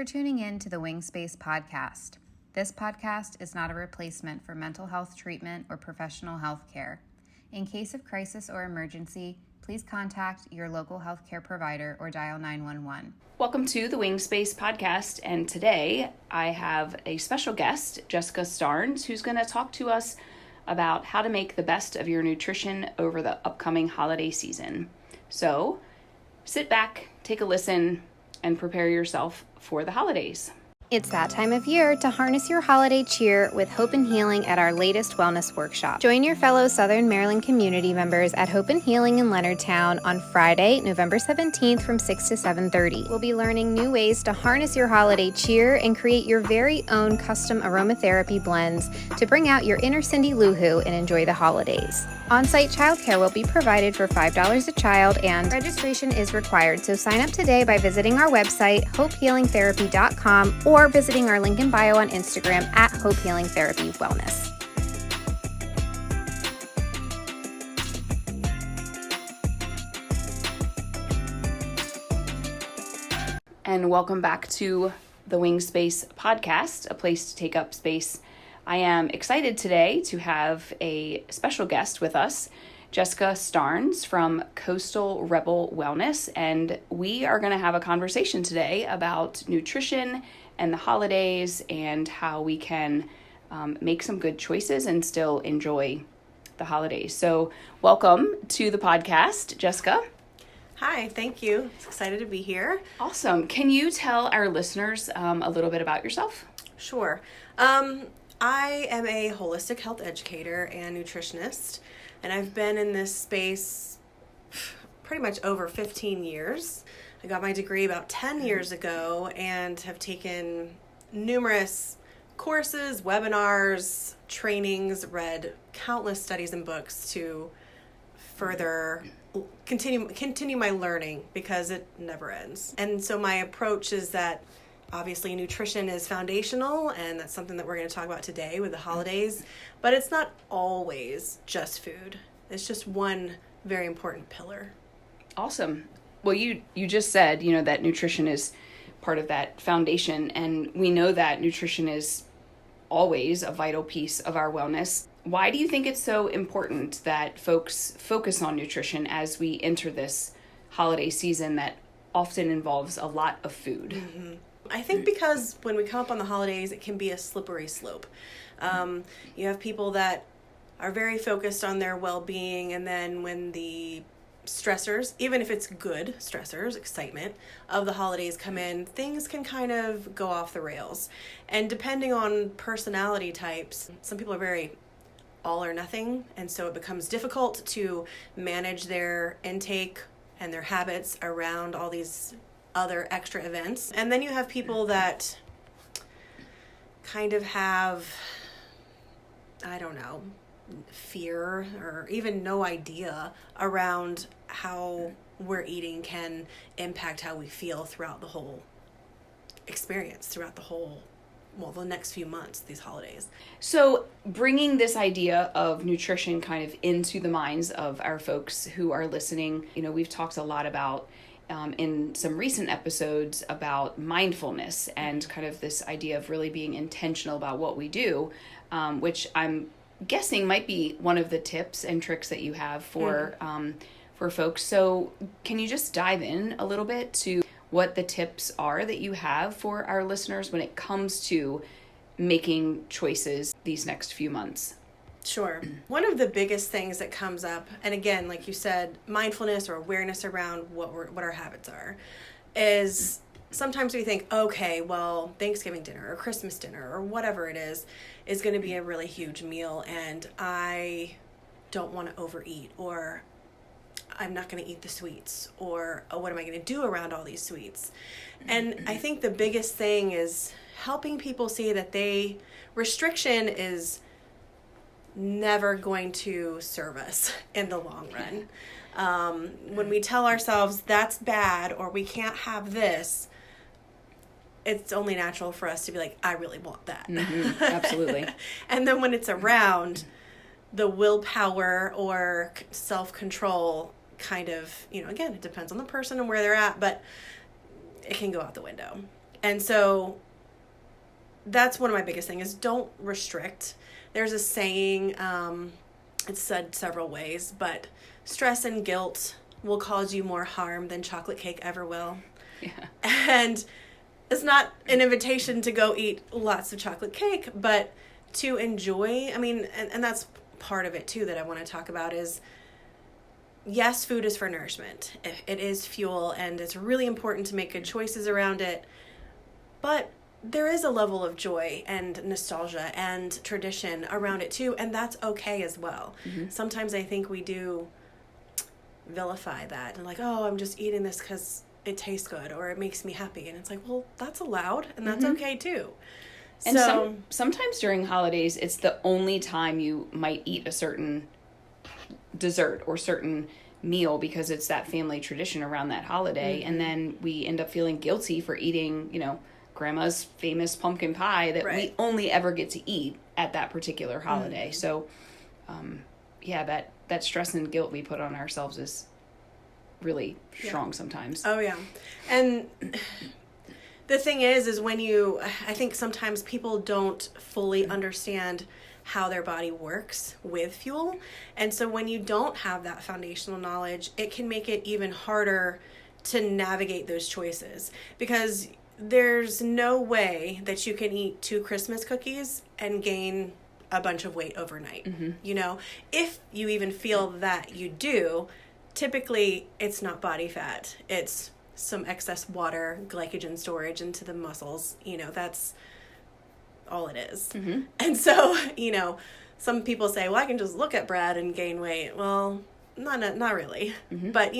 for tuning in to the Wing Space podcast. This podcast is not a replacement for mental health treatment or professional health care. In case of crisis or emergency, please contact your local healthcare provider or dial 911. Welcome to the Wing Space podcast, and today I have a special guest, Jessica Starnes, who's going to talk to us about how to make the best of your nutrition over the upcoming holiday season. So, sit back, take a listen, and prepare yourself for the holidays. It's that time of year to harness your holiday cheer with Hope and Healing at our latest wellness workshop. Join your fellow Southern Maryland community members at Hope and Healing in Leonardtown on Friday, November 17th from 6 to 7:30. We'll be learning new ways to harness your holiday cheer and create your very own custom aromatherapy blends to bring out your inner Cindy Lou Who and enjoy the holidays. On-site childcare will be provided for $5 a child, and registration is required, so sign up today by visiting our website, hopehealingtherapy.com, or visiting our link in bio on Instagram at Hope Healing Therapy Wellness. And welcome back to the Wing Space podcast, a place to take up space. I am excited today to have a special guest with us, Jessica Starnes from Coastal Rebel Wellness, and we are going to have a conversation today about nutrition and the holidays and how we can make some good choices and still enjoy the holidays. So welcome to the podcast, Jessica. Hi, thank you. Excited to be here. Awesome. Can you tell our listeners a little bit about yourself? Sure. I am a holistic health educator and nutritionist, and I've been in this space pretty much over 15 years. I got my degree about 10 years ago and have taken numerous courses, webinars, trainings, read countless studies and books to further continue my learning because it never ends. And so my approach is that obviously nutrition is foundational, and that's something that we're going to talk about today with the holidays, but it's not always just food. It's just one very important pillar. Awesome. Well, you just said, that nutrition is part of that foundation, and we know that nutrition is always a vital piece of our wellness. Why do you think it's so important that folks focus on nutrition as we enter this holiday season that often involves a lot of food? Mm-hmm. I think because when we come up on the holidays, it can be a slippery slope. You have people that are very focused on their well-being, and then when the stressors, even if it's good stressors, excitement of the holidays come in, things can kind of go off the rails. And depending on personality types, some people are very all or nothing, and so it becomes difficult to manage their intake and their habits around all these other extra events. And then you have people that kind of have, fear or even no idea around how we're eating can impact how we feel throughout the whole experience, throughout the next few months, these holidays. So bringing this idea of nutrition kind of into the minds of our folks who are listening, we've talked a lot about in some recent episodes about mindfulness and kind of this idea of really being intentional about what we do, which I'm guessing might be one of the tips and tricks that you have for folks. So can you just dive in a little bit to what the tips are that you have for our listeners when it comes to making choices these next few months? Sure. One of the biggest things that comes up, and again, like you said, mindfulness or awareness around what our habits are, is sometimes we think, okay, well, Thanksgiving dinner or Christmas dinner or whatever it is going to be a really huge meal, and I don't want to overeat, or I'm not going to eat the sweets, or what am I going to do around all these sweets? And I think the biggest thing is helping people see that restriction is never going to serve us in the long run. When we tell ourselves that's bad or we can't have this, it's only natural for us to be like, I really want that. Mm-hmm, absolutely. And then when it's around, the willpower or self-control kind of, again, it depends on the person and where they're at, but it can go out the window. And so that's one of my biggest things is don't restrict. There's a saying, it's said several ways, but stress and guilt will cause you more harm than chocolate cake ever will. Yeah. And it's not an invitation to go eat lots of chocolate cake, but to enjoy, I mean, and that's part of it too that I want to talk about is, yes, food is for nourishment. It is fuel, and it's really important to make good choices around it. But there is a level of joy and nostalgia and tradition around it too, and that's okay as well. Mm-hmm. Sometimes I think we do vilify that and like, oh, I'm just eating this because it tastes good or it makes me happy. And it's like, well, that's allowed and that's okay too. And sometimes during holidays, it's the only time you might eat a certain dessert or certain meal because it's that family tradition around that holiday. Mm-hmm. And then we end up feeling guilty for eating, grandma's famous pumpkin pie that we only ever get to eat at that particular holiday. Mm-hmm. So, that stress and guilt we put on ourselves is really strong sometimes. Oh, yeah. And the thing is when I think sometimes people don't fully understand how their body works with fuel. And so when you don't have that foundational knowledge, it can make it even harder to navigate those choices, because there's no way that you can eat 2 Christmas cookies and gain a bunch of weight overnight. Mm-hmm. If you even feel that you do, typically it's not body fat. It's some excess water, glycogen storage into the muscles. That's all it is. Mm-hmm. And so, some people say, well, I can just look at bread and gain weight. Well, not really. Mm-hmm. But,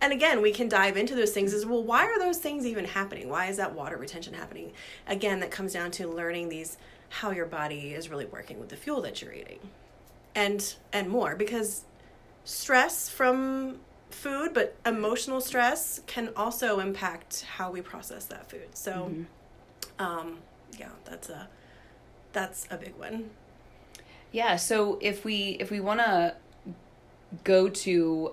and again, we can dive into those things as well. Why are those things even happening? Why is that water retention happening? Again, that comes down to learning how your body is really working with the fuel that you're eating and more, because stress from food, but emotional stress can also impact how we process that food. So, that's a big one. Yeah. So if we want to go to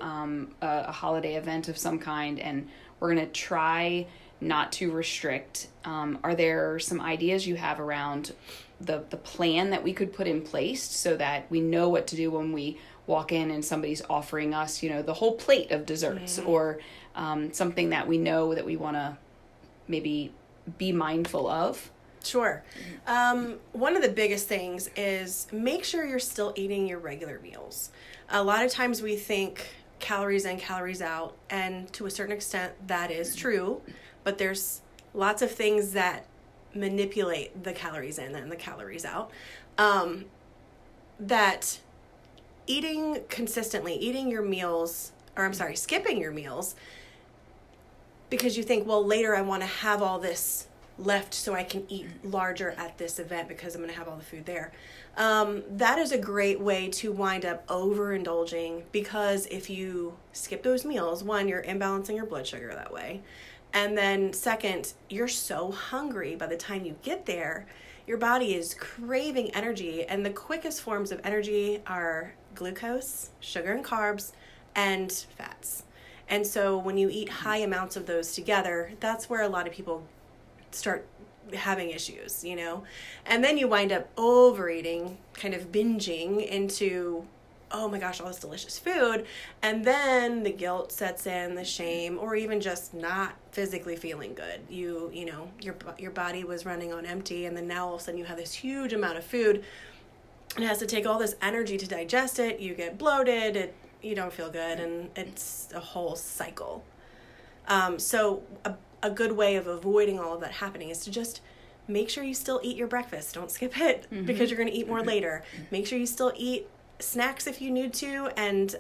a holiday event of some kind and we're going to try not to restrict, are there some ideas you have around the plan that we could put in place so that we know what to do when we walk in and somebody's offering us, the whole plate of desserts, mm-hmm. or something that we know that we want to maybe be mindful of? Sure. One of the biggest things is make sure you're still eating your regular meals. A lot of times we think calories in, calories out, and to a certain extent that is true, but there's lots of things that manipulate the calories in and the calories out. That eating consistently, skipping your meals because you think, well, later I want to have all this left so I can eat larger at this event because I'm going to have all the food there. That is a great way to wind up overindulging, because if you skip those meals, one, you're imbalancing your blood sugar that way. And then second, you're so hungry by the time you get there, your body is craving energy. And the quickest forms of energy are glucose, sugar and carbs, and fats. And so when you eat high amounts of those together, that's where a lot of people start having issues, and then you wind up overeating, kind of binging into, oh my gosh, all this delicious food, and then the guilt sets in, the shame, or even just not physically feeling good. Your body was running on empty, and then now all of a sudden you have this huge amount of food, and it has to take all this energy to digest it. You get bloated, you don't feel good, and it's a whole cycle. So a good way of avoiding all of that happening is to just make sure you still eat your breakfast. Don't skip it, mm-hmm. because you're going to eat more later. Make sure you still eat snacks if you need to, and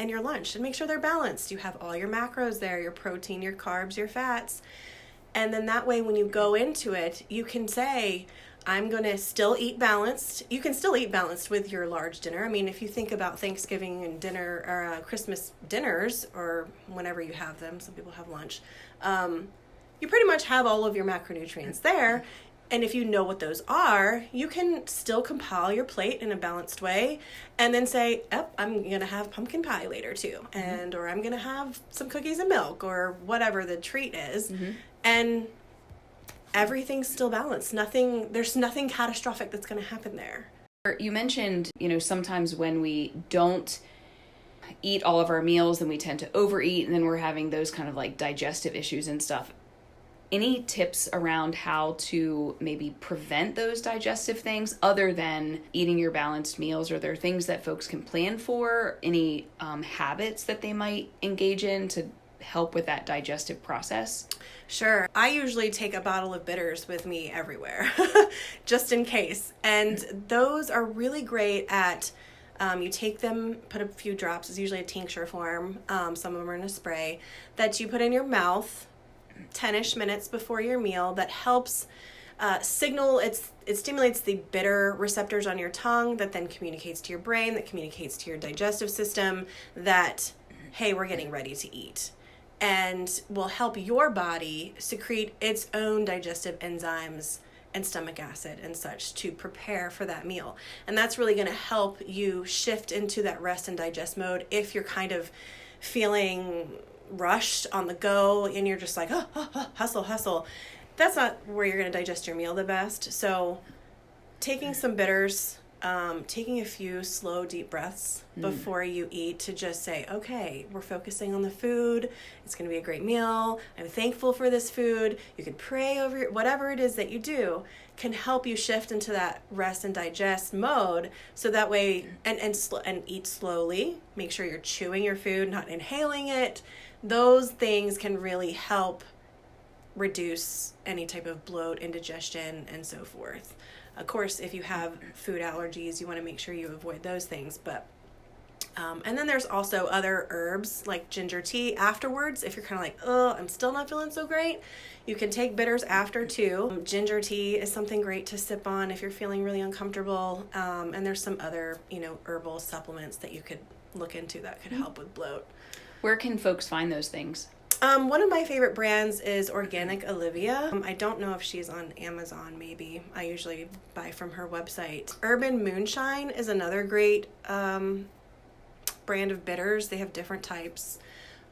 your lunch, and make sure they're balanced. You have all your macros there, your protein, your carbs, your fats. And then that way when you go into it, you can say, I'm going to still eat balanced. You can still eat balanced with your large dinner. I mean, if you think about Thanksgiving and dinner or Christmas dinners, or whenever you have them, some people have lunch, you pretty much have all of your macronutrients there. And if you know what those are, you can still compile your plate in a balanced way and then say, I'm going to have pumpkin pie later too. Mm-hmm. Or I'm going to have some cookies and milk, or whatever the treat is. Mm-hmm. And everything's still balanced. There's nothing catastrophic that's going to happen there. You mentioned, sometimes when we don't eat all of our meals, then we tend to overeat, and then we're having those kind of like digestive issues and stuff. Any tips around how to maybe prevent those digestive things other than eating your balanced meals? Are there things that folks can plan for? Any habits that they might engage in to help with that digestive process? Sure. I usually take a bottle of bitters with me everywhere, just in case. And those are really great at, you take them, put a few drops, it's usually a tincture form, some of them are in a spray, that you put in your mouth 10-ish minutes before your meal. That helps signal, it stimulates the bitter receptors on your tongue that then communicates to your brain, that communicates to your digestive system that, hey, we're getting ready to eat. And will help your body secrete its own digestive enzymes and stomach acid and such to prepare for that meal. And that's really going to help you shift into that rest and digest mode if you're kind of feeling rushed on the go and you're just like, hustle. That's not where you're going to digest your meal the best. So taking some bitters, taking a few slow, deep breaths before you eat to just say, okay, we're focusing on the food. It's going to be a great meal. I'm thankful for this food. You could pray over it. Whatever it is that you do can help you shift into that rest and digest mode. So that way, and eat slowly. Make sure you're chewing your food, not inhaling it. Those things can really help reduce any type of bloat, indigestion, and so forth. Of course, if you have food allergies, you want to make sure you avoid those things. But and then there's also other herbs like ginger tea afterwards. If you're kind of like, I'm still not feeling so great, you can take bitters after too. Ginger tea is something great to sip on if you're feeling really uncomfortable. And there's some other, herbal supplements that you could look into that could help with bloat. Where can folks find those things? One of my favorite brands is Organic Olivia. I don't know if she's on Amazon, maybe. I usually buy from her website. Urban Moonshine is another great brand of bitters. They have different types.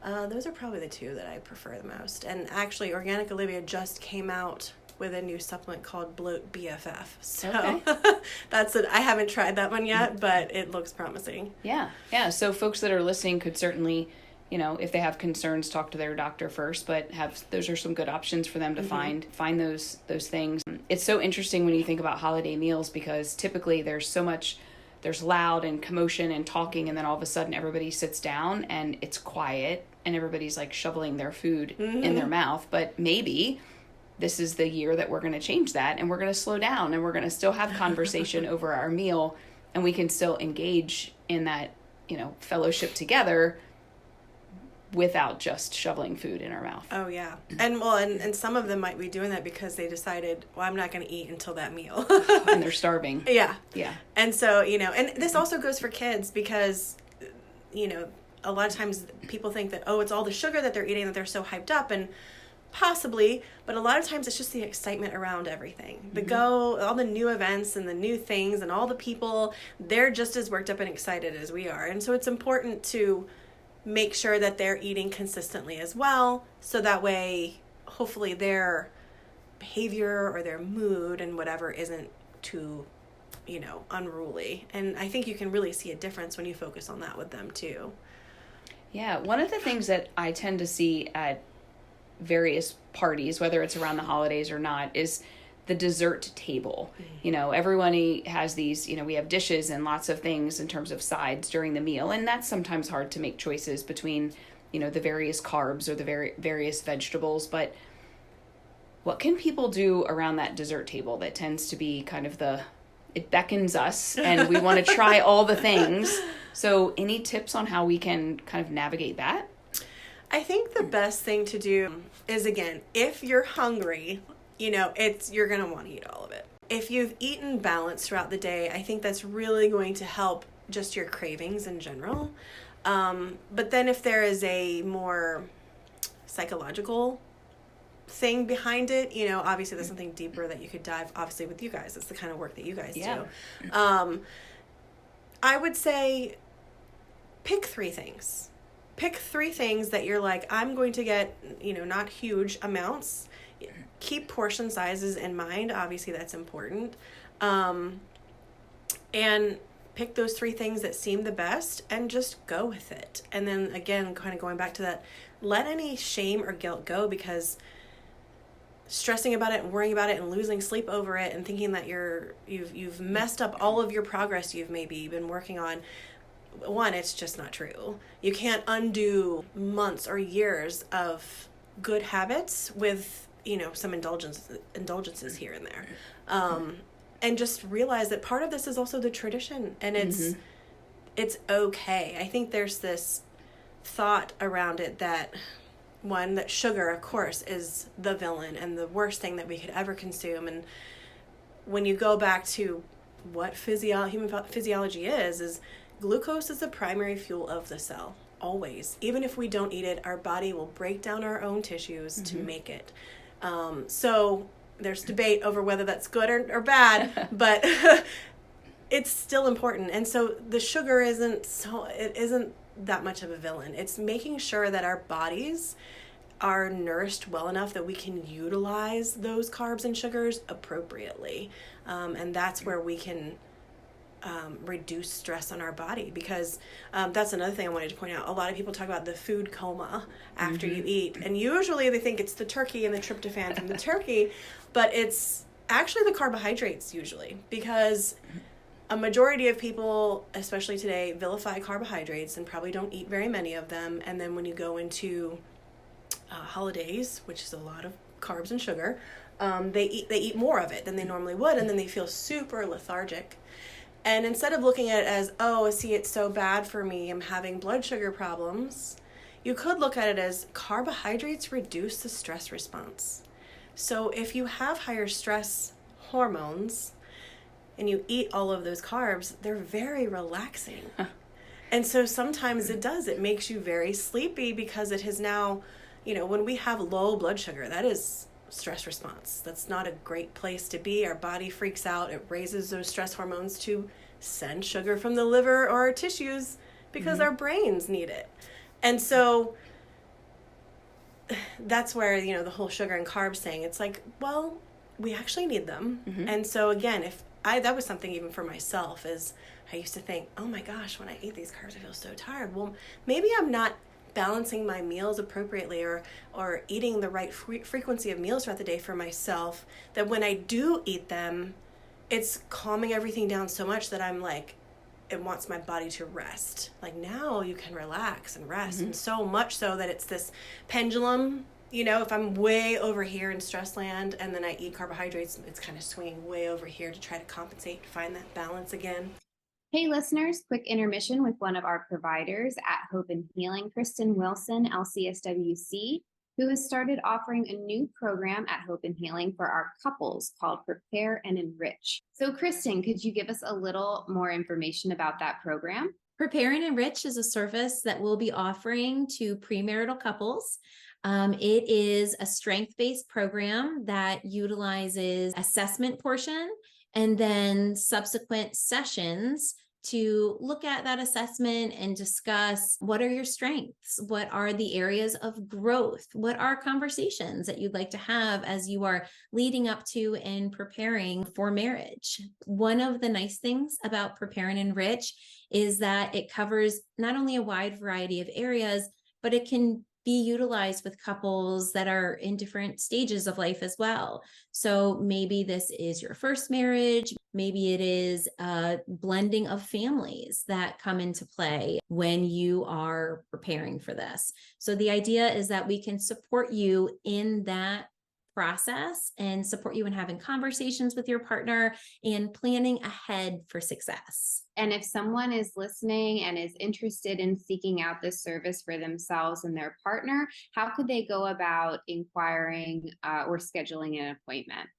Those are probably the two that I prefer the most. And actually, Organic Olivia just came out with a new supplement called Bloat BFF. So okay. That's it. I haven't tried that one yet, but it looks promising. Yeah. So folks that are listening could certainly, if they have concerns, talk to their doctor first, but those are some good options for them to find those things. It's so interesting when you think about holiday meals because typically there's loud and commotion and talking, and then all of a sudden everybody sits down and it's quiet and everybody's like shoveling their food in their mouth. But maybe this is the year that we're going to change that, and we're going to slow down and we're going to still have conversation over our meal, and we can still engage in that, fellowship together without just shoveling food in our mouth. Oh yeah. And some of them might be doing that because they decided, well, I'm not going to eat until that meal. And they're starving. Yeah. Yeah. And so, and this also goes for kids because, a lot of times people think that, it's all the sugar that they're eating that they're so hyped up, and possibly, but a lot of times it's just the excitement around everything. All the new events and the new things and all the people, they're just as worked up and excited as we are. And so it's important to make sure that they're eating consistently as well, so that way hopefully their behavior or their mood and whatever isn't too unruly. And I think you can really see a difference when you focus on that with them too. Yeah, one of the things that I tend to see at various parties, whether it's around the holidays or not, is the dessert table. Everyone has these, we have dishes and lots of things in terms of sides during the meal. And that's sometimes hard to make choices between, the various carbs or the various vegetables. But what can people do around that dessert table that tends to be kind of it beckons us and we want to try all the things. So any tips on how we can kind of navigate that? I think the best thing to do is, again, if you're hungry, you're going to want to eat all of it. If you've eaten balanced throughout the day, I think that's really going to help just your cravings in general. But then if there is a more psychological thing behind it, obviously there's something deeper that you could dive, obviously with you guys. It's the kind of work that you guys do. I would say pick 3 things. Pick 3 things that you're like, I'm going to get, not huge amounts. keep portion sizes in mind. Obviously, that's important. And pick those 3 things that seem the best and just go with it. And then again, kind of going back to that, let any shame or guilt go, because stressing about it and worrying about it and losing sleep over it and thinking that you've messed up all of your progress you've maybe been working on, one, it's just not true. You can't undo months or years of good habits with, some indulgences here and there. And just realize that part of this is also the tradition, and it's okay. I think there's this thought around it that sugar, of course, is the villain and the worst thing that we could ever consume. And when you go back to what human physiology is glucose is the primary fuel of the cell, always. Even if we don't eat it, our body will break down our own tissues to make it. So there's debate over whether that's good or bad, but it's still important. And so the sugar isn't that much of a villain. It's making sure that our bodies are nourished well enough that we can utilize those carbs and sugars appropriately. And that's where we can reduce stress on our body, because that's another thing I wanted to point out. A lot of people talk about the food coma after you eat, and usually they think it's the turkey and the tryptophan from the turkey, but it's actually the carbohydrates usually, because a majority of people, especially today, vilify carbohydrates and probably don't eat very many of them. And then when you go into holidays, which is a lot of carbs and sugar, they eat more of it than they normally would, and then they feel super lethargic. And instead of looking at it as, oh, see, it's so bad for me, I'm having blood sugar problems, you could look at it as carbohydrates reduce the stress response. So if you have higher stress hormones and you eat all of those carbs, they're very relaxing. And so sometimes it makes you very sleepy, because it has now, when we have low blood sugar, that is stress response. That's not a great place to be. Our body freaks out. It raises those stress hormones to send sugar from the liver or our tissues, because our brains need it. And so that's where, the whole sugar and carbs thing, it's like, well, we actually need them. And so again, that was something even for myself, is I used to think, oh my gosh, when I eat these carbs, I feel so tired. Well, maybe I'm not balancing my meals appropriately, or eating the right frequency of meals throughout the day for myself, that when I do eat them, it's calming everything down so much that I'm like, it wants my body to rest. Like, now you can relax and rest. And so much so that it's this pendulum, if I'm way over here in stress land and then I eat carbohydrates, it's kind of swinging way over here to try to compensate, to find that balance again. Hey listeners, quick intermission with one of our providers at Hope and Healing, Kristen Wilson, LCSWC, who has started offering a new program at Hope and Healing for our couples called Prepare and Enrich. So Kristen, could you give us a little more information about that program? Prepare and Enrich is a service that we'll be offering to premarital couples. It is a strength-based program that utilizes assessment portion and then subsequent sessions to look at that assessment and discuss, what are your strengths? What are the areas of growth? What are conversations that you'd like to have as you are leading up to and preparing for marriage? One of the nice things about Prepare and Enrich is that it covers not only a wide variety of areas, but it can be utilized with couples that are in different stages of life as well. So maybe this is your first marriage. Maybe it is a blending of families that come into play when you are preparing for this. So the idea is that we can support you in that process and support you in having conversations with your partner and planning ahead for success. And if someone is listening and is interested in seeking out this service for themselves and their partner, how could they go about inquiring or scheduling an appointment?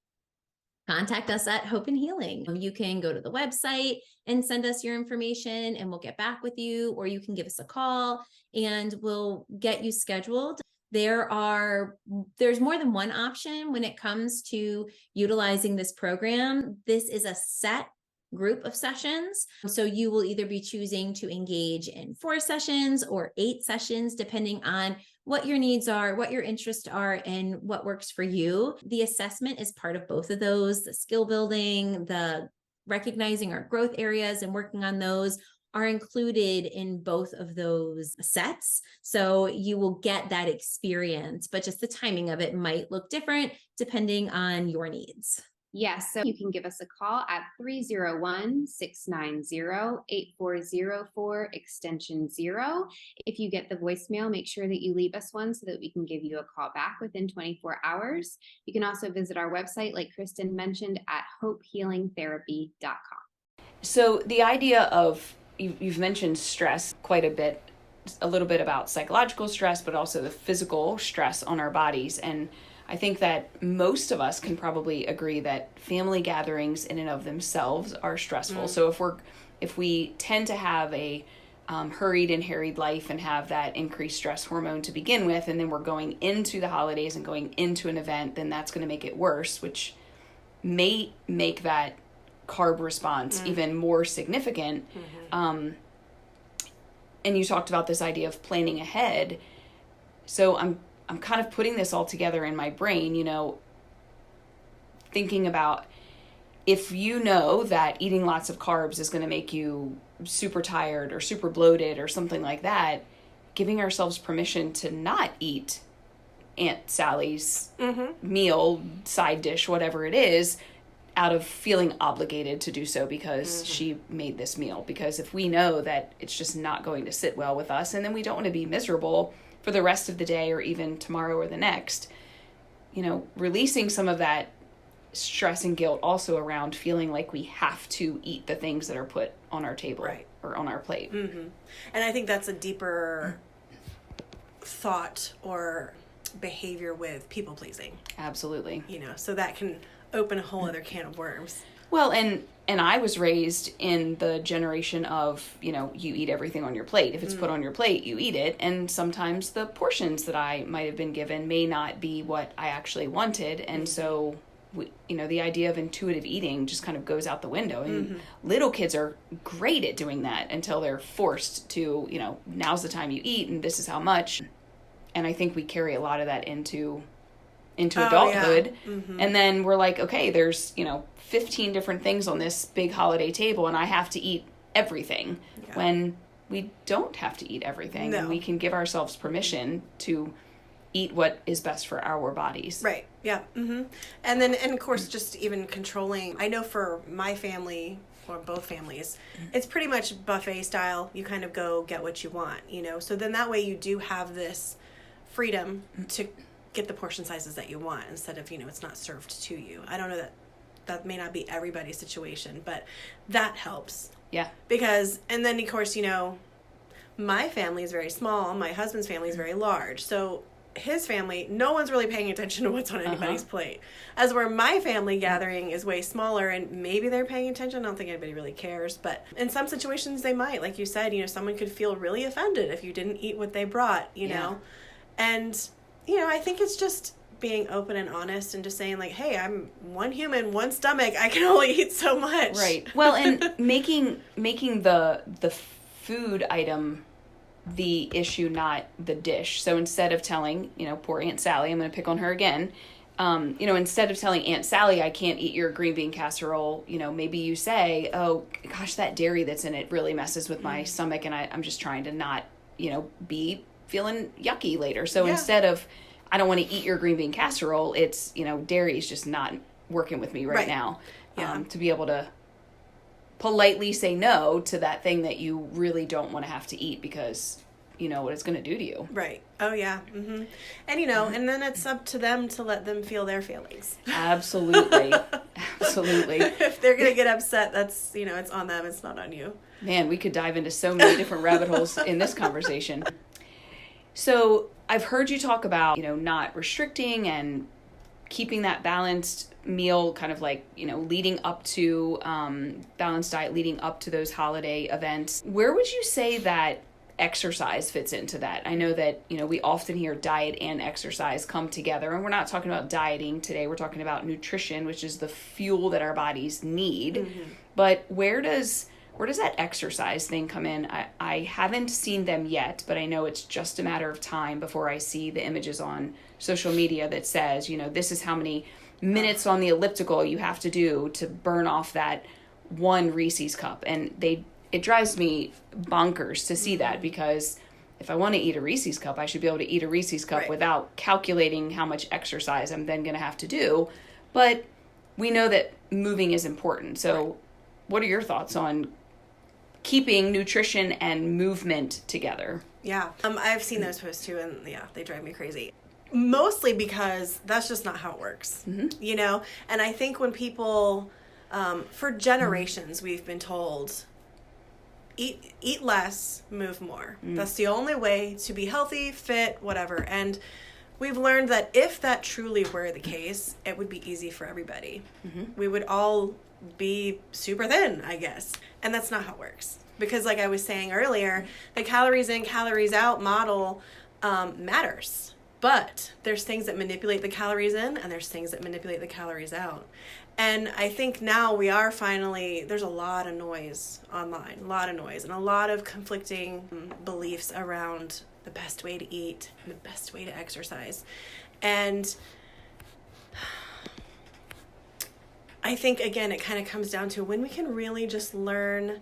Contact us at Hope and Healing. You can go to the website and send us your information and we'll get back with you, or you can give us a call and we'll get you scheduled. There's more than one option when it comes to utilizing this program. This is a set group of sessions. So you will either be choosing to engage in 4 sessions or 8 sessions, depending on what your needs are, what your interests are, and what works for you. The assessment is part of both of those. The skill building, the recognizing our growth areas and working on those are included in both of those sets. So you will get that experience, but just the timing of it might look different depending on your needs. Yes, so you can give us a call at 301-690-8404, extension 0. If you get the voicemail, make sure that you leave us one so that we can give you a call back within 24 hours. You can also visit our website, like Kristen mentioned, at hopehealingtherapy.com. So the idea of, you've mentioned stress quite a bit, a little bit about psychological stress, but also the physical stress on our bodies. And I think that most of us can probably agree that family gatherings in and of themselves are stressful. So if we tend to have a hurried and harried life and have that increased stress hormone to begin with, and then we're going into the holidays and going into an event, then that's going to make it worse, which may make that carb response even more significant. And you talked about this idea of planning ahead. So I'm kind of putting this all together in my brain, thinking about, if you know that eating lots of carbs is going to make you super tired or super bloated or something like that, giving ourselves permission to not eat Aunt Sally's meal, side dish, whatever it is, out of feeling obligated to do so because she made this meal. Because if we know that it's just not going to sit well with us, and then we don't want to be miserable for the rest of the day or even tomorrow or the next, releasing some of that stress and guilt also around feeling like we have to eat the things that are put on our table or on our plate. And I think that's a deeper thought or behavior with people pleasing. Absolutely. So that can open a whole other can of worms. Well, and I was raised in the generation of, you eat everything on your plate. If it's put on your plate, you eat it. And sometimes the portions that I might have been given may not be what I actually wanted. And so, the idea of intuitive eating just kind of goes out the window. And little kids are great at doing that until they're forced to, now's the time you eat and this is how much. And I think we carry a lot of that into adulthood. And then we're like, okay, there's 15 different things on this big holiday table and I have to eat everything, when we don't have to eat everything. And we can give ourselves permission to eat what is best for our bodies. Right. Yeah. And then, and of course, just even controlling, I know for my family, or both families, it's pretty much buffet style. You kind of go get what you want, so then that way you do have this freedom to get the portion sizes that you want instead of, it's not served to you. I don't know, that may not be everybody's situation, but that helps. Yeah. Because, and then of course, my family is very small. My husband's family is very large. So his family, no one's really paying attention to what's on anybody's plate. As where my family gathering is way smaller and maybe they're paying attention. I don't think anybody really cares. But in some situations they might. Like you said, someone could feel really offended if you didn't eat what they brought, know. And, I think it's just being open and honest and just saying like, hey, I'm one human, one stomach. I can only eat so much. Right. Well, and making the food item the issue, not the dish. So instead of telling, poor Aunt Sally, I'm going to pick on her again. Instead of telling Aunt Sally, I can't eat your green bean casserole, maybe you say, oh gosh, that dairy that's in it really messes with my stomach. And I'm just trying to not, be feeling yucky later. So instead of, I don't want to eat your green bean casserole, it's, dairy is just not working with me right now. To be able to politely say no to that thing that you really don't want to have to eat because you know what it's going to do to you. Right. Oh, yeah. And, and then it's up to them to let them feel their feelings. Absolutely. Absolutely. If they're going to get upset, that's, it's on them. It's not on you. Man, we could dive into so many different rabbit holes in this conversation. So I've heard you talk about, not restricting and keeping that balanced meal kind of like, leading up to balanced diet, leading up to those holiday events. Where would you say that exercise fits into that. I know that, we often hear diet and exercise come together, and we're not talking about dieting today. We're talking about nutrition, which is the fuel that our bodies need. But where does that exercise thing come in? I haven't seen them yet, but I know it's just a matter of time before I see the images on social media that says, this is how many minutes on the elliptical you have to do to burn off that one Reese's cup. And it drives me bonkers to see that, because if I want to eat a Reese's cup, I should be able to eat a Reese's cup without calculating how much exercise I'm then going to have to do. But we know that moving is important. So what are your thoughts on keeping nutrition and movement together? Yeah, I've seen those posts too, and they drive me crazy. Mostly because that's just not how it works, And I think when people, for generations, we've been told, eat less, move more. That's the only way to be healthy, fit, whatever. And we've learned that if that truly were the case, it would be easy for everybody. We would all be super thin, I guess. And that's not how it works. Because like I was saying earlier, the calories in, calories out model matters. But there's things that manipulate the calories in, and there's things that manipulate the calories out. And I think now we are finally, there's a lot of noise online, a lot of noise, and a lot of conflicting beliefs around the best way to eat, and the best way to exercise. And I think, again, it kind of comes down to when we can really just learn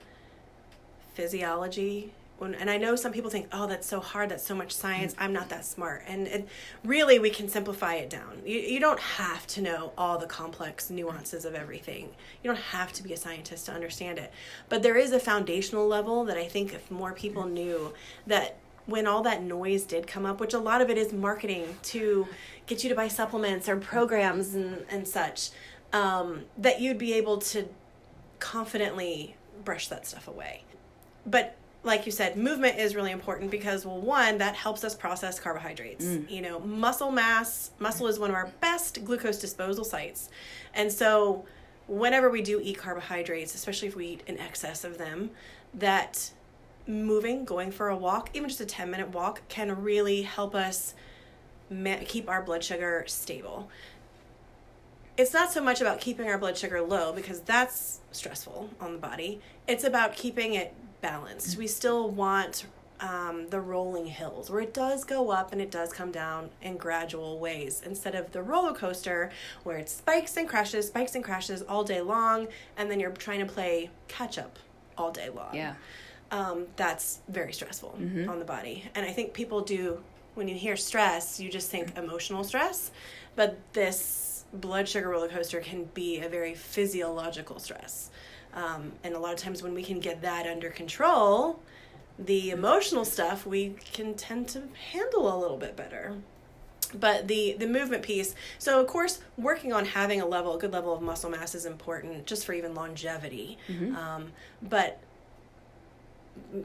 physiology. And I know some people think, oh, that's so hard, that's so much science, I'm not that smart. And really, we can simplify it down. You don't have to know all the complex nuances of everything. You don't have to be a scientist to understand it. But there is a foundational level that I think if more people knew, that when all that noise did come up, which a lot of it is marketing to get you to buy supplements or programs and such, that you'd be able to confidently brush that stuff away. But like you said, movement is really important because, well, one, that helps us process carbohydrates. Muscle is one of our best glucose disposal sites. And so whenever we do eat carbohydrates, especially if we eat in excess of them, that moving, going for a walk, even just a 10-minute walk, can really help us keep our blood sugar stable. It's not so much about keeping our blood sugar low, because that's stressful on the body. It's about keeping it balanced. We still want the rolling hills where it does go up and it does come down in gradual ways, instead of the roller coaster where it spikes and crashes all day long, and then you're trying to play catch up all day long. That's very stressful on the body. And I think people do, when you hear stress, you just think emotional stress, but this blood sugar roller coaster can be a very physiological stress. And a lot of times when we can get that under control, the emotional stuff we can tend to handle a little bit better. But the movement piece, so of course working on having a good level of muscle mass is important just for even longevity. But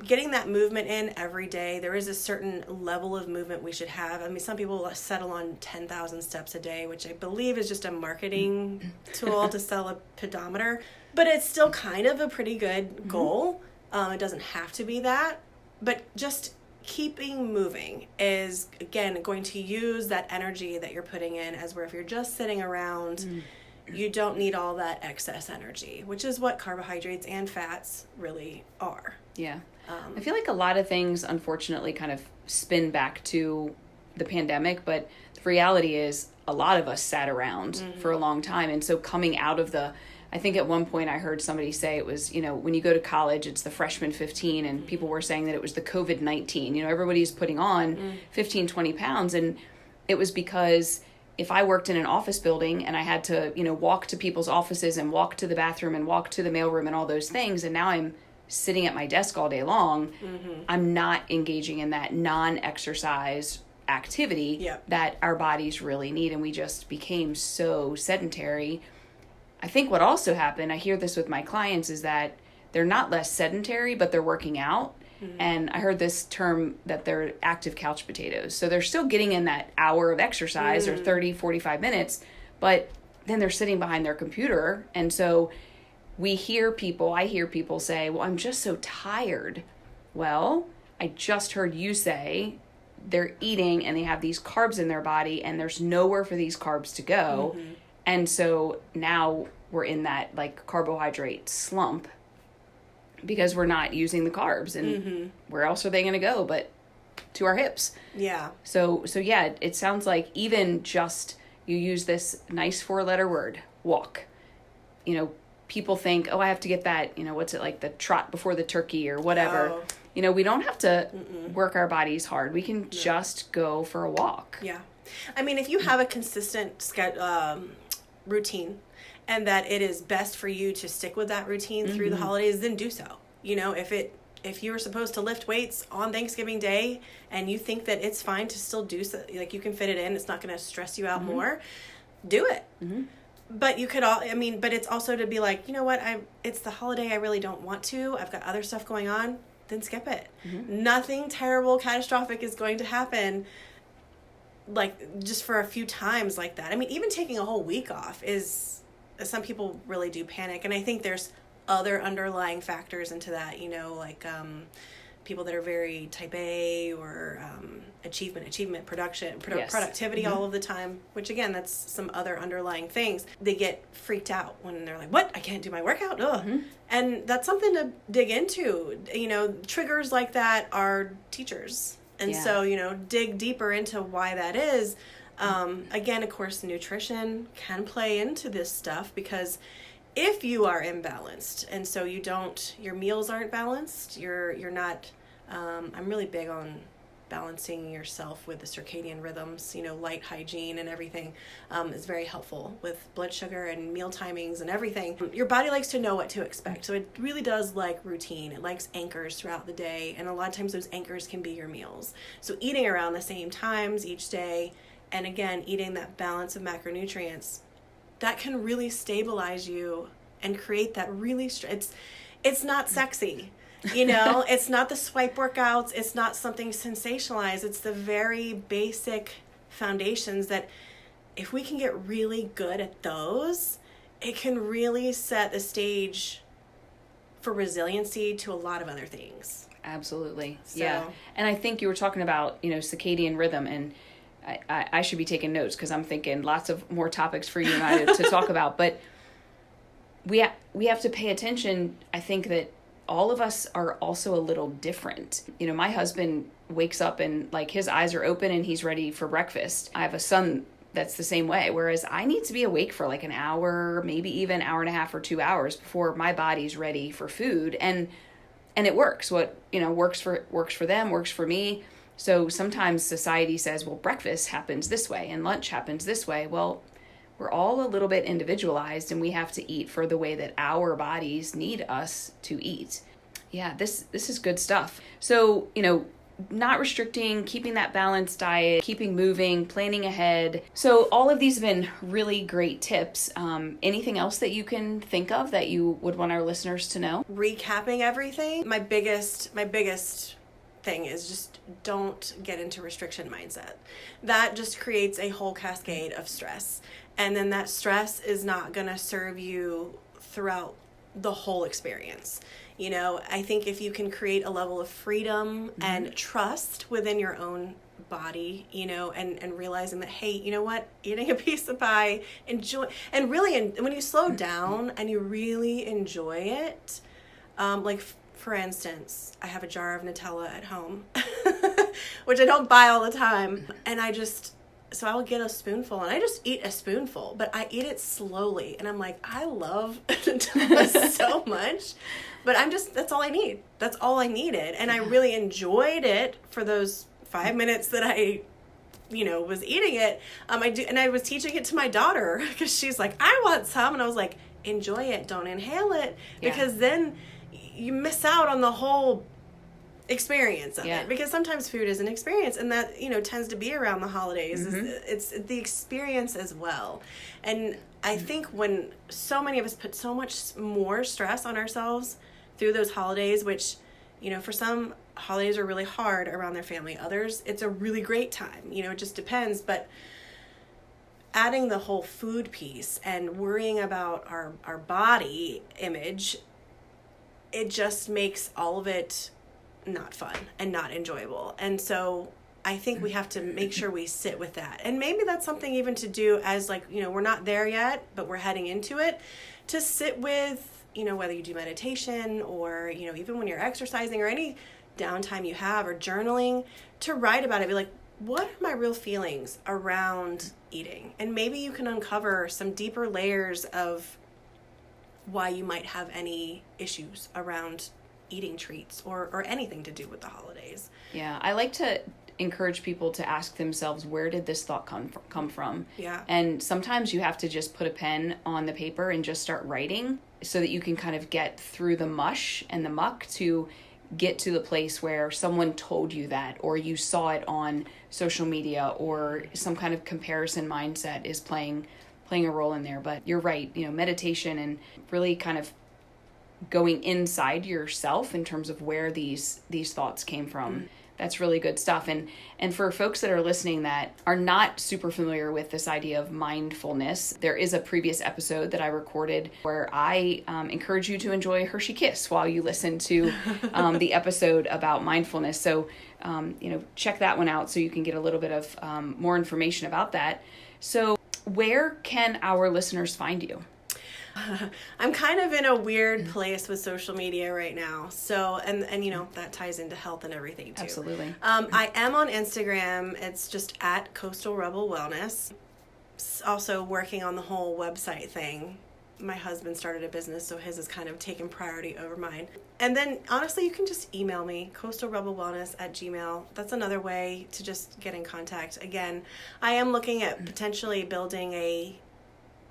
getting that movement in every day, there is a certain level of movement we should have. I mean, some people settle on 10,000 steps a day, which I believe is just a marketing tool to sell a pedometer. But it's still kind of a pretty good goal. It doesn't have to be that. But just keeping moving is, again, going to use that energy that you're putting in, as where if you're just sitting around, you don't need all that excess energy, which is what carbohydrates and fats really are. Yeah. I feel like a lot of things, unfortunately, kind of spin back to the pandemic, but the reality is a lot of us sat around for a long time. And so coming out of I think at one point I heard somebody say it was, when you go to college, it's the freshman 15, and people were saying that it was the COVID-19. Everybody's putting on 15, 20 pounds. And it was because if I worked in an office building and I had to, walk to people's offices and walk to the bathroom and walk to the mailroom and all those things, and now I'm sitting at my desk all day long, I'm not engaging in that non-exercise activity that our bodies really need. And we just became so sedentary. I think what also happened, I hear this with my clients, is that they're not less sedentary, but they're working out. And I heard this term that they're active couch potatoes. So they're still getting in that hour of exercise or 30, 45 minutes, but then they're sitting behind their computer. And so I hear people say, well, I'm just so tired. Well, I just heard you say they're eating and they have these carbs in their body and there's nowhere for these carbs to go. Mm-hmm. And so now we're in that like carbohydrate slump because we're not using the carbs, and mm-hmm. where else are they going to go but to our hips? Yeah. So yeah, it sounds like even just you use this nice 4-letter word, walk. You know, people think, oh, I have to get that, you know, what's it like, the trot before the turkey or whatever. Oh. You know, we don't have to work our bodies hard. We can just go for a walk. Yeah. I mean, if you have a consistent routine and that it is best for you to stick with that routine through the holidays, then do so. You know, if you were supposed to lift weights on Thanksgiving Day and you think that it's fine to still do so, like you can fit it in, it's not going to stress you out more, do it. Mm-hmm. But you could but it's also to be like, you know what, it's the holiday, I really don't want to, I've got other stuff going on, then skip it. Mm-hmm. Nothing terrible, catastrophic is going to happen, like, just for a few times like that. I mean, even taking a whole week off is, some people really do panic, and I think there's other underlying factors into that, you know, like people that are very type A or achievement, productivity all of the time, which again, that's some other underlying things. They get freaked out when they're like, what? I can't do my workout? Ugh. Mm-hmm. And that's something to dig into. You know, triggers like that are teachers. And so, you know, dig deeper into why that is. Again, of course, nutrition can play into this stuff, because if you are imbalanced and so your meals aren't balanced, you're not, I'm really big on balancing yourself with the circadian rhythms, you know, light hygiene and everything is very helpful with blood sugar and meal timings and everything. Your body likes to know what to expect. So it really does like routine. It likes anchors throughout the day. And a lot of times those anchors can be your meals. So eating around the same times each day, and again, eating that balance of macronutrients, that can really stabilize you and create that really, it's not sexy, you know, it's not the swipe workouts, it's not something sensationalized, it's the very basic foundations that if we can get really good at those, it can really set the stage for resiliency to a lot of other things. Absolutely. So. Yeah. And I think you were talking about, you know, circadian rhythm, and I should be taking notes because I'm thinking lots of more topics for you and I to talk about. But we have to pay attention. I think that all of us are also a little different. You know, my husband wakes up and like his eyes are open and he's ready for breakfast. I have a son that's the same way, whereas I need to be awake for like an hour, maybe even an hour and a half or 2 hours before my body's ready for food. And it works. What, you know, works for them, works for me. So sometimes society says, well, breakfast happens this way and lunch happens this way. Well, we're all a little bit individualized and we have to eat for the way that our bodies need us to eat. Yeah, this is good stuff. So, you know, not restricting, keeping that balanced diet, keeping moving, planning ahead. So all of these have been really great tips. Anything else that you can think of that you would want our listeners to know? Recapping everything, my biggest thing is just don't get into restriction mindset. That just creates a whole cascade of stress. And then that stress is not going to serve you throughout the whole experience. You know, I think if you can create a level of freedom and trust within your own body, you know, and realizing that, hey, you know what, eating a piece of pie, enjoy, and really, when you slow down and you really enjoy it, like, for instance, I have a jar of Nutella at home, which I don't buy all the time. And so I'll get a spoonful and I just eat a spoonful, but I eat it slowly. And I'm like, I love Nutella so much, but that's all I need. That's all I needed. And I really enjoyed it for those 5 minutes that I, you know, was eating it. And I was teaching it to my daughter because she's like, I want some. And I was like, enjoy it. Don't inhale it. Because then you miss out on the whole experience of it, because sometimes food is an experience, and that, you know, tends to be around the holidays. It's the experience as well. And I think when so many of us put so much more stress on ourselves through those holidays, which, you know, for some holidays are really hard around their family, others it's a really great time, you know, it just depends. But adding the whole food piece and worrying about our body image, it just makes all of it not fun and not enjoyable. And so I think we have to make sure we sit with that. And maybe that's something even to do as like, we're not there yet, but we're heading into it, to sit with, whether you do meditation or, even when you're exercising or any downtime you have or journaling, to write about it. Be like, what are my real feelings around eating? And maybe you can uncover some deeper layers of why you might have any issues around eating treats or anything to do with the holidays. Yeah, I like to encourage people to ask themselves, where did this thought come from? Yeah. And sometimes you have to just put a pen on the paper and just start writing so that you can kind of get through the mush and the muck to get to the place where someone told you that, or you saw it on social media, or some kind of comparison mindset is playing a role in there. But you're right, meditation and really kind of going inside yourself in terms of where these thoughts came from. That's really good stuff. And for folks that are listening that are not super familiar with this idea of mindfulness, there is a previous episode that I recorded where I encourage you to enjoy Hershey Kiss while you listen to the episode about mindfulness. So, check that one out so you can get a little bit of more information about that. So where can our listeners find you? I'm kind of in a weird place with social media right now. So, and that ties into health and everything too. Absolutely. I am on Instagram. It's just at Coastal Rebel Wellness. Also working on the whole website thing. My husband started a business, so his is kind of taken priority over mine. And then honestly, you can just email me, coastalrebelwellness@gmail.com. That's another way to just get in contact. Again, I am looking at potentially building a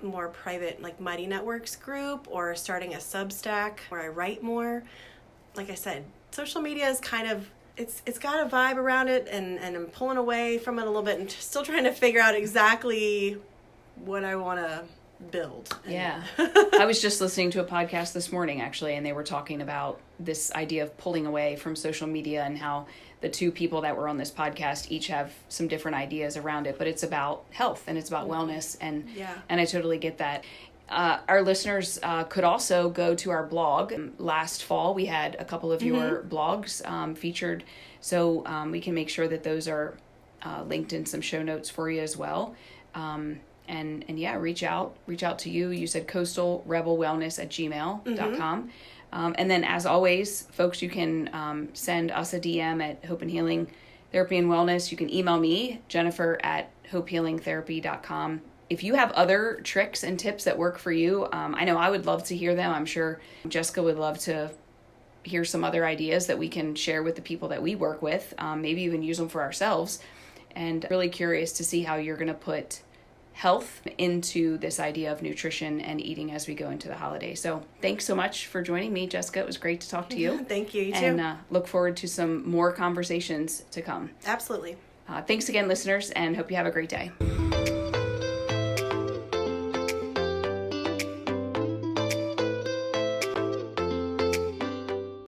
more private, like Mighty Networks group, or starting a Substack where I write more. Like I said, social media is kind of, it's got a vibe around it, and I'm pulling away from it a little bit and still trying to figure out exactly what I want to build. Yeah. I was just listening to a podcast this morning, actually, and they were talking about this idea of pulling away from social media and how the two people that were on this podcast each have some different ideas around it, but it's about health and it's about wellness, and I totally get that. Our listeners could also go to our blog. Last fall, we had a couple of your blogs featured, so we can make sure that those are linked in some show notes for you as well. And yeah, reach out to you. You said coastalrebelwellness@gmail.com. And then, as always, folks, you can send us a DM at Hope and Healing Therapy and Wellness. You can email me, Jennifer@hopehealingtherapy.com. If you have other tricks and tips that work for you, I know I would love to hear them. I'm sure Jessica would love to hear some other ideas that we can share with the people that we work with, maybe even use them for ourselves. And really curious to see how you're going to put health into this idea of nutrition and eating as we go into the holidays. So thanks so much for joining me, Jessica. It was great to talk to you. Thank you. You too. And look forward to some more conversations to come. Absolutely. Thanks again, listeners, and hope you have a great day.